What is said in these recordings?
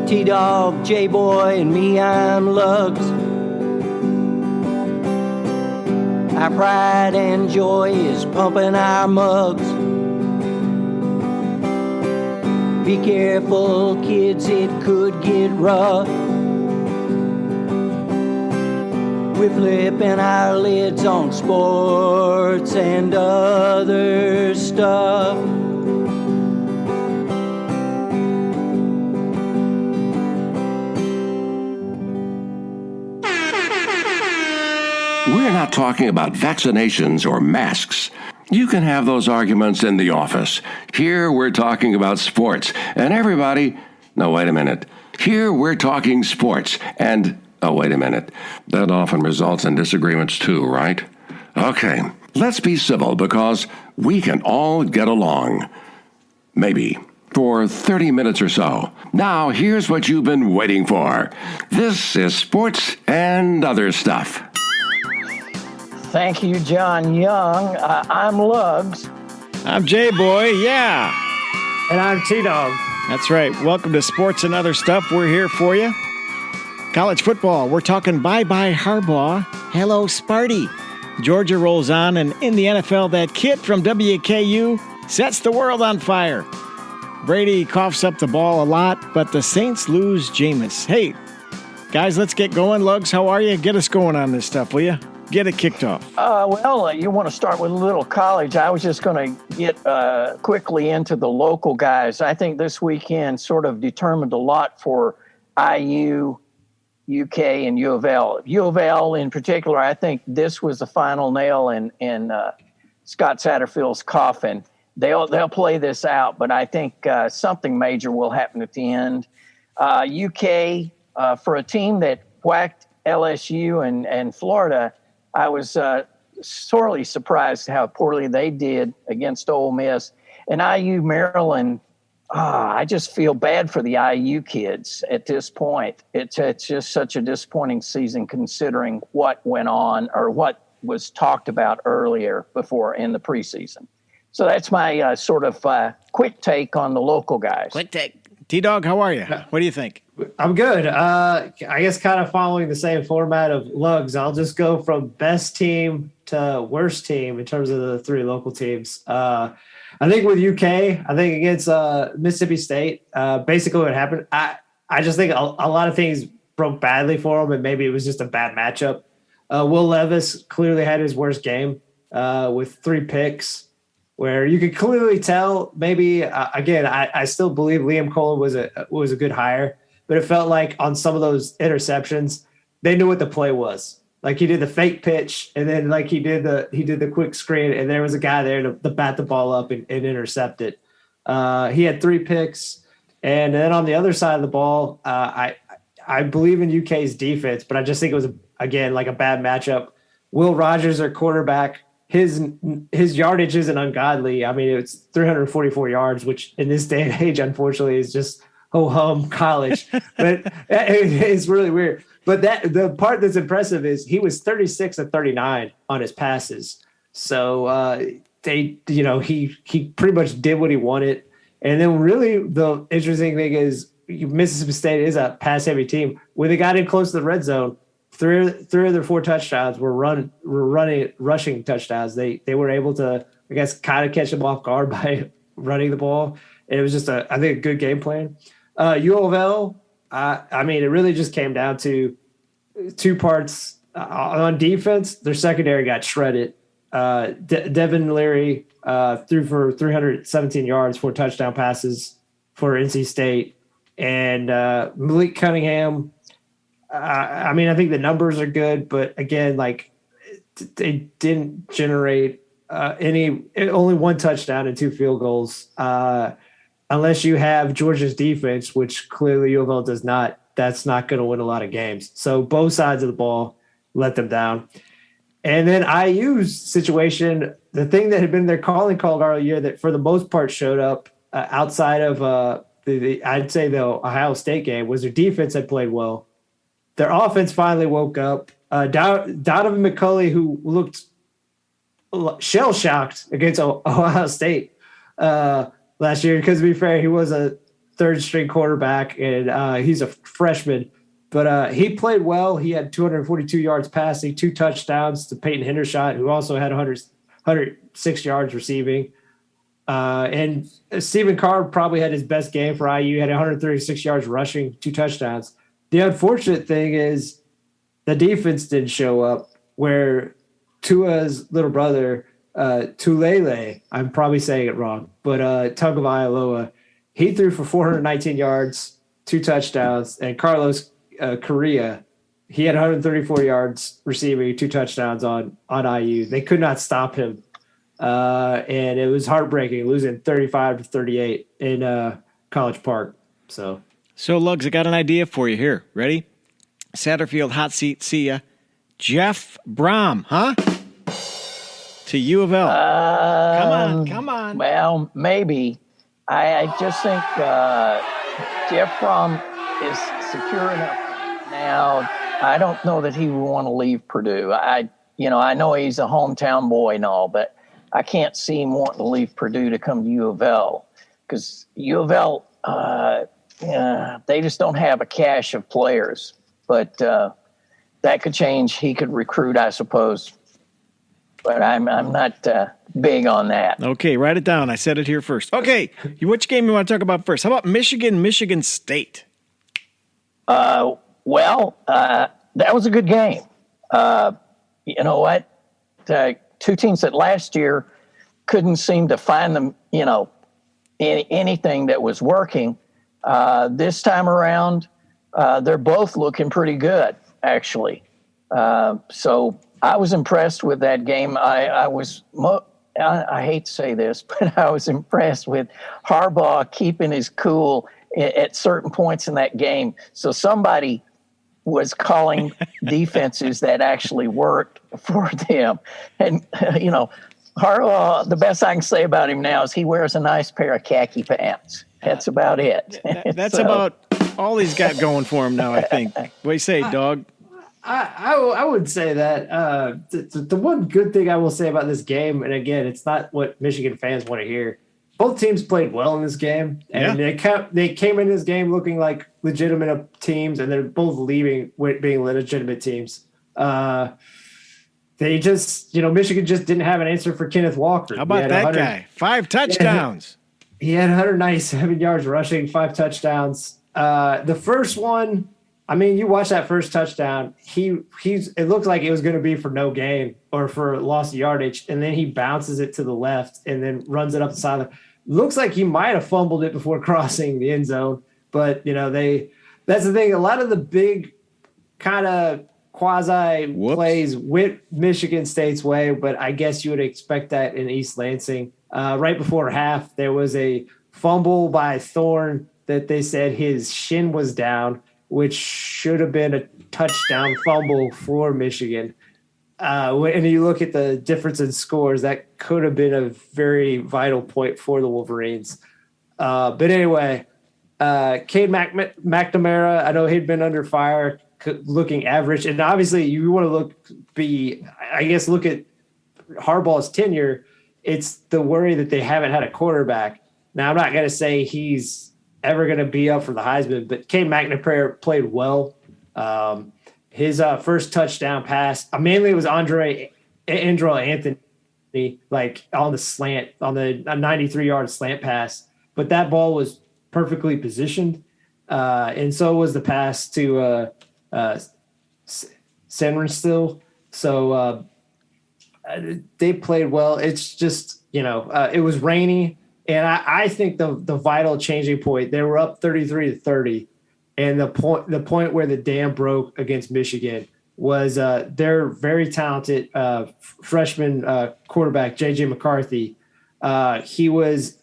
T-Dog, J-Boy, and me, I'm Lugs. Our pride and joy is pumping our mugs. Be careful, kids, it could get rough. We're flipping our lids on sports and other stuff. We're not talking about vaccinations or masks. You can have those arguments in the office. Here we're talking about sports. And everybody, no, wait a minute. Here we're talking sports. And, oh, wait a minute. That often results in disagreements too, right? Okay, let's be civil because we can all get along. Maybe. For 30 minutes or so. Now, here's what you've been waiting for. This is Sports and Other Stuff. Thank you, John Young. I'm Lugs. I'm J-Boy, yeah. And I'm T-Dog. That's right. Welcome to Sports and Other Stuff. We're here for you. College football, we're talking bye-bye Harbaugh. Hello, Sparty. Georgia rolls on, and in the NFL, that kid from WKU sets the world on fire. Brady coughs up the ball a lot, but the Saints lose Jameis. Hey, guys, let's get going. Lugs, how are you? Get us going on this stuff, will you? Get it kicked off. You want to start with a little college. I was just going to get quickly into the local guys. I think this weekend sort of determined a lot for IU, UK, and U of L. U of L in particular, I think this was the final nail in Scott Satterfield's coffin. They'll play this out, but I think something major will happen at the end. UK, for a team that whacked LSU and Florida, I was sorely surprised how poorly they did against Ole Miss. And IU Maryland, I just feel bad for the IU kids at this point. It's just such a disappointing season considering what went on or what was talked about earlier before in the preseason. So that's my sort of quick take on the local guys. Quick take. T-Dog, how are you? What do you think? I'm good. I guess kind of following the same format of Lugs. I'll just go from best team to worst team in terms of the three local teams. I think with UK, I think against Mississippi State, basically what happened, I just think a lot of things broke badly for them, and maybe it was just a bad matchup. Will Levis clearly had his worst game with 3 picks, where you could clearly tell maybe, again, I still believe Liam Cohen was a good hire, but it felt like on some of those interceptions, they knew what the play was. Like he did the fake pitch, and then like he did the quick screen, and there was a guy there to bat the ball up and intercept it. He had 3 picks, and then on the other side of the ball, I believe in UK's defense, but I just think it was again like a bad matchup. Will Rogers, their quarterback, his yardage isn't ungodly. I mean, it's 344 yards, which in this day and age, unfortunately, is just ho-hum college. But it's really weird. But the part that's impressive is he was 36 of 39 on his passes. So he pretty much did what he wanted. And then really the interesting thing is Mississippi State is a pass-heavy team. When they got in close to the red zone, three of their 4 touchdowns were rushing touchdowns. They were able to, I guess, kind of catch them off guard by running the ball. And it was just I think a good game plan. U of L, I mean, it really just came down to 2 parts. On defense, their secondary got shredded. Devin Leary threw for 317 yards, 4 touchdown passes for NC State. And Malik Cunningham, I mean, I think the numbers are good, but again, like they didn't generate only 1 touchdown and 2 field goals. Unless you have Georgia's defense, which clearly U of L does not, that's not going to win a lot of games. So both sides of the ball let them down. And then IU's situation, the thing that had been their calling card all year that for the most part showed up outside of I'd say the Ohio State game was their defense had played well. Their offense finally woke up. Donovan McCulley, who looked shell-shocked against Ohio State last year, because to be fair, he was a third string quarterback, and he's a freshman. But he played well. He had 242 yards passing, 2 touchdowns to Peyton Hendershot, who also had 106 yards receiving. And Stephen Carr probably had his best game for IU. He had 136 yards rushing, 2 touchdowns. The unfortunate thing is the defense didn't show up, where Tua's little brother, Tulele, I'm probably saying it wrong, but Tagovailoa, he threw for 419 yards, 2 touchdowns, and Carlos Correa, he had 134 yards receiving, 2 touchdowns on IU. They could not stop him. And it was heartbreaking, losing 35-38 in College Park. So Lugs, I got an idea for you here. Ready? Satterfield hot seat. See ya. Jeff Brom, huh? To U of L. Come on. Well, maybe. I just think Jeff Brom is secure enough now. I don't know that he would want to leave Purdue. I know he's a hometown boy and all, but I can't see him wanting to leave Purdue to come to U of L, because U of L, they just don't have a cache of players. But that could change. He could recruit, I suppose. But I'm not big on that. Okay, write it down. I said it here first. Okay, which game you want to talk about first? How about Michigan State? That was a good game. You know what? Two teams that last year couldn't seem to find them, anything that was working. This time around, they're both looking pretty good, actually. So I was impressed with that game. I hate to say this, but I was impressed with Harbaugh keeping his cool at certain points in that game. So somebody was calling defenses that actually worked for them. And, Harbaugh, the best I can say about him now is he wears a nice pair of khaki pants. That's about it. That's about all he's got going for him now, I think. What do you say, dog? I would say that the one good thing I will say about this game, and again, it's not what Michigan fans want to hear. Both teams played well in this game, and they came in this game looking like legitimate teams, and they're both leaving with being legitimate teams. They just, Michigan just didn't have an answer for Kenneth Walker. How about that guy? 5 touchdowns. He had 197 yards rushing, 5 touchdowns. The first one, you watch that first touchdown. It looked like it was going to be for no gain or for loss of yardage, and then he bounces it to the left and then runs it up the side. Looks like he might have fumbled it before crossing the end zone, but that's the thing. A lot of the big kind of quasi plays went Michigan State's way, but I guess you would expect that in East Lansing. Right before half, there was a fumble by Thorne that they said his shin was down, which should have been a touchdown fumble for Michigan. And you look at the difference in scores, that could have been a very vital point for the Wolverines. But anyway, Cade McNamara, I know he'd been under fire, looking average. And obviously you want to look at Harbaugh's tenure. It's the worry that they haven't had a quarterback. Now, I'm not going to say he's ever going to be up for the Heisman, but Cade McNamara played well. His first touchdown pass, mainly it was Andrew Anthony, like on the slant, on the 93-yard slant pass. But that ball was perfectly positioned, and so was the pass to Senran still. So they played well. It's just, it was rainy. And I think the vital changing point, they were up 33-30. And the point where the dam broke against Michigan was their very talented freshman quarterback, J.J. McCarthy. He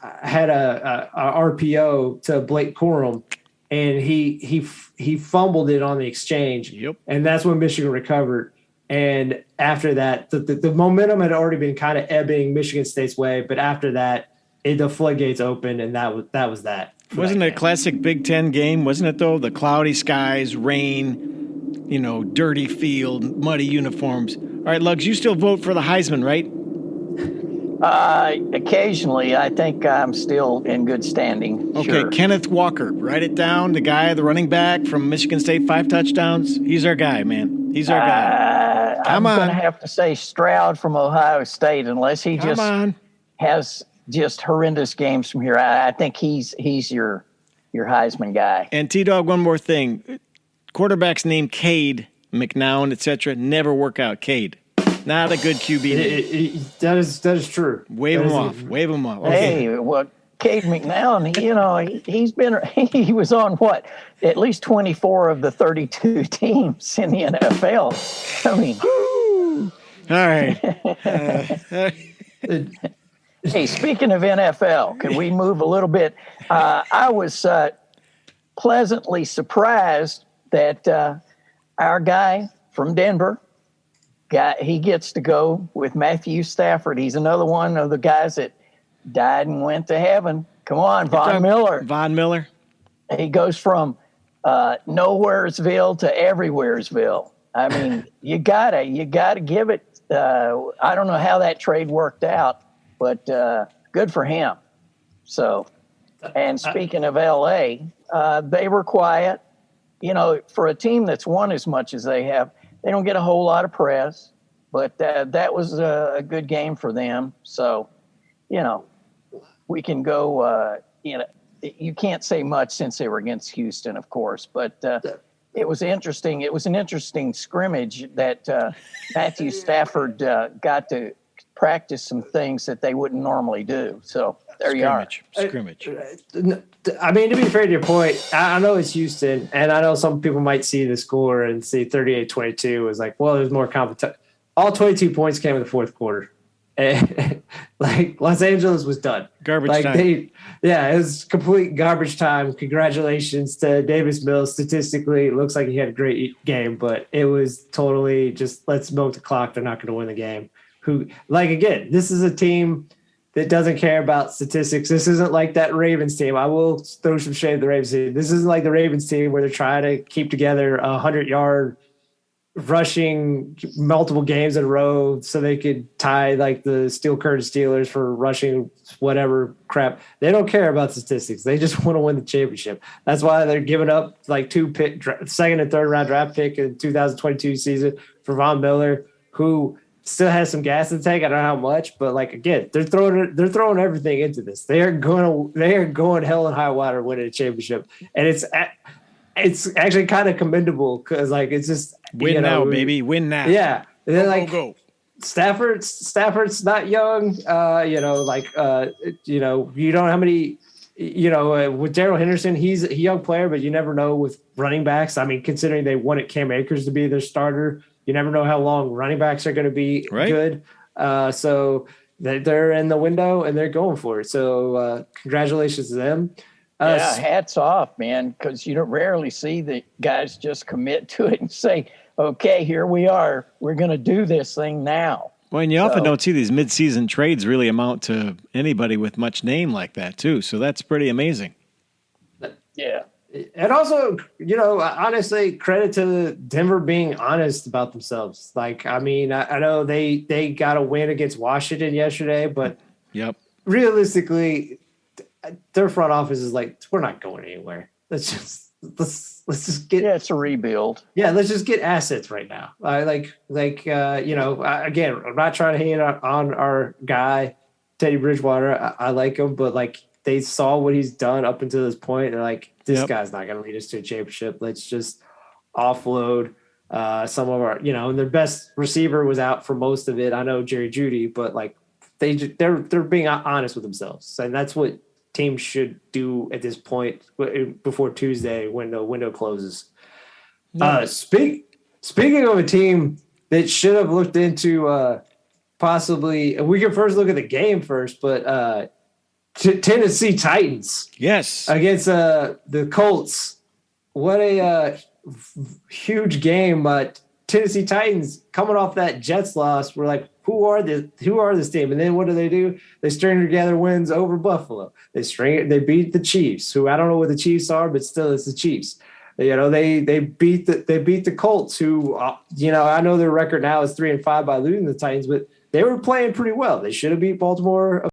had a RPO to Blake Corum, and he fumbled it on the exchange. Yep. And that's when Michigan recovered. And after that, the momentum had already been kind of ebbing Michigan State's way. But after that, the floodgates opened, and that was that. Wasn't it a classic Big Ten game? Wasn't it, though? The cloudy skies, rain, dirty field, muddy uniforms. All right, Lugs, you still vote for the Heisman, right? Occasionally, I think I'm still in good standing. Okay, Sure. Kenneth Walker. Write it down. The guy, the running back from Michigan State, 5 touchdowns. He's our guy, man. He's our guy. I'm Come going to on. have to say Stroud from Ohio State, unless he Come just on. has just horrendous games from here. I think he's your Heisman guy. And T-Dog, one more thing. Quarterbacks named Cade, McNown, etc. never work out. Cade. Not a good QB name. That is true. Wave That him is off. Wave him off. Okay. Hey, well, Cade McNown, he was on what? At least 24 of the 32 teams in the NFL. I mean, All right. hey, speaking of NFL, can we move a little bit? I was pleasantly surprised that our guy from Denver, he gets to go with Matthew Stafford. He's another one of the guys that died and went to heaven. Come on, Von Miller. Von Miller. He goes from nowheresville to everywheresville. I mean, you gotta give it. I don't know how that trade worked out, but good for him. So, and speaking of LA, they were quiet. You know, for a team that's won as much as they have, they don't get a whole lot of press, but that was a good game for them. So, you know, we can go, you can't say much since they were against Houston, of course, but it was interesting. It was an interesting scrimmage that Matthew Stafford got to practice some things that they wouldn't normally do. So there you are. Scrimmage. I mean, to be fair to your point, I know it's Houston, and I know some people might see the score and see 38-22 as like, well, there's more competition. All 22 points came in the fourth quarter. And, like, Los Angeles was done. Garbage time. It was complete garbage time. Congratulations to Davis Mills. Statistically, it looks like he had a great game, but it was totally just let's milk the clock. They're not going to win the game. Again, this is a team that doesn't care about statistics. This isn't like that Ravens team. I will throw some shade at the Ravens team. This isn't like the Ravens team where they're trying to keep together a 100-yard rushing multiple games in a row so they could tie like the Steel Curtain Steelers for rushing whatever crap. They don't care about statistics. They just want to win the championship. That's why they're giving up like second and third round draft pick in 2022 season for Von Miller, who still has some gas in the tank. I don't know how much, but like again, they're throwing everything into this. They are going hell and high water winning a championship, and it's actually kind of commendable because like it's just win now, baby, win now. Yeah, go. Stafford's not young. You don't know how many. With Darrell Henderson, he's a young player, but you never know with running backs. I mean, considering they wanted Cam Akers to be their starter, you never know how long running backs are going to be good. So they're in the window and they're going for it. So congratulations to them. Hats off, man, because you don't rarely see the guys just commit to it and say, okay, here we are. We're going to do this thing now. Well, and you often don't see these mid-season trades really amount to anybody with much name like that, too. So that's pretty amazing. Yeah. And also, honestly, credit to Denver being honest about themselves. Like, I mean, I know they got a win against Washington yesterday, but realistically, their front office is like, we're not going anywhere. Let's just get. Yeah, it's a rebuild. Yeah, let's just get assets right now. Again, I'm not trying to hate on our guy Teddy Bridgewater. I like him, but like they saw what he's done up until this point. They're like, this guy's not going to lead us to a championship. Let's just offload some of our, and their best receiver was out for most of it. I know Jerry Jeudy, but like they're being honest with themselves, and that's what teams should do at this point before Tuesday when the window closes. Speaking of a team that should have looked into possibly, we can first look at the game first, but Tennessee Titans. Yes. Against the Colts. What a huge game. Tennessee Titans coming off that Jets loss. We're like, who are this team? And then what do? They string together wins over Buffalo. They beat the Chiefs, who I don't know what the Chiefs are, but still it's the Chiefs. They beat the Colts, who I know their record now is 3-5 by losing the Titans, but they were playing pretty well. They should have beat Baltimore